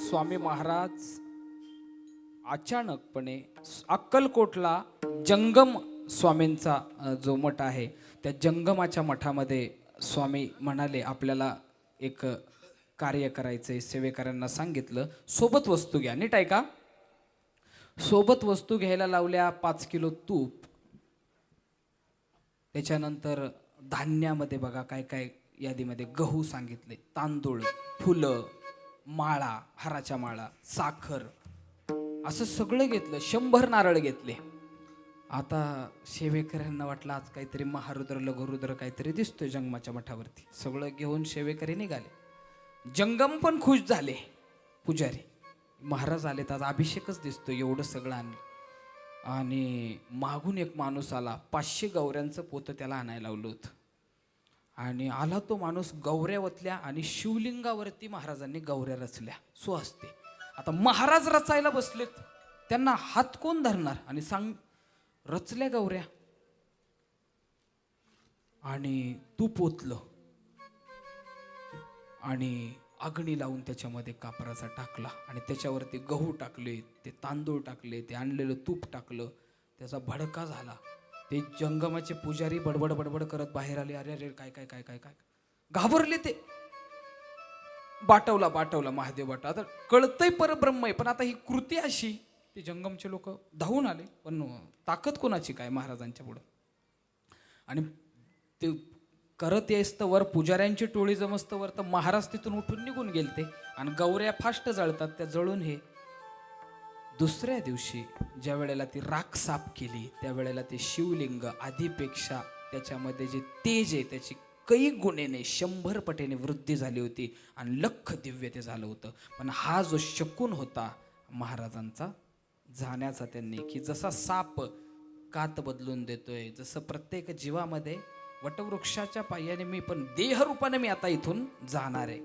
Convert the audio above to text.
स्वामी महाराज अचानकपणे अक्कलकोटला जंगम स्वामींचा जो मठ आहे त्या जंगमाच्या मठामध्ये स्वामी म्हणाले आपल्याला एक कार्य करायचंय. सेवेकरांना सांगितलं सोबत वस्तू घ्या. नीट ऐका. सोबत वस्तू घ्यायला लावल्या 5 किलो तूप. त्याच्यानंतर धान्यामध्ये बघा काय काय यादीमध्ये गहू सांगितले, तांदूळ, फुलं, माळा, हाराच्या माळा, साखर असं सगळं घेतलं. 100 नारळ घेतले. आता सेवेकरांना वाटलं आज काहीतरी महारुद्र लघुरुद्र काहीतरी दिसतोय जंगमाच्या मठावरती. सगळं घेऊन सेवेकरी निघाले. जंगम पण खुश झाले. पुजारी महाराज आलेत आज अभिषेकच दिसतोय एवढं सगळं आणलं. आणि मागून एक माणूस आला. 500 गौऱ्यांचं पोतं त्याला आणायला लावलं होतं. आणि आला तो माणूस. गौऱ्या ओतल्या आणि शिवलिंगावरती महाराजांनी गौऱ्या रचल्या स्वहस्ते. आता महाराज रचायला बसलेत. त्यांना हात कोण धरणार? आणि रचल्या गौऱ्या आणि तूप ओतलं आणि अग्नी लावून त्याच्यामध्ये कापराचा टाकला आणि त्याच्यावरती गहू टाकले, ते तांदूळ टाकले, ते आणलेलं तूप टाकलं. त्याचा भडका झाला. ते जंगमाचे पुजारी बडबड बडबड करत बाहेर आले. अरे अरे काय काय काय काय काय घाबरले. ते बाटवला महादेव बाटा. आता कळतंय परब्रह्म आहे, पण आता ही कृती अशी. ते जंगमचे लोक धावून आले, पण ताकद कोणाची काय महाराजांच्या पुढं. आणि ते करत यायस्तवर पुजाऱ्यांची टोळी जमस्तवर तर महाराज तिथून उठून निघून गेलते. आणि गौऱ्या फास्ट जळतात. त्या जळून हे दुसऱ्या दिवशी ज्या वेळेला ती राख साफ केली त्यावेळेला ते शिवलिंग आधीपेक्षा त्याच्यामध्ये जे तेज आहे त्याची काही गुणेने 100 पटीने वृद्धी झाली होती आणि लख दिव्य ते झालं होतं. पण हा जो शकुन होता महाराजांचा जाण्याचा, त्यांनी की जसा साप कात बदलून देतोय, जसं प्रत्येक जीवामध्ये वटवृक्षाच्या पायाने मी पण देहरूपाने मी आता इथून जाणार आहे.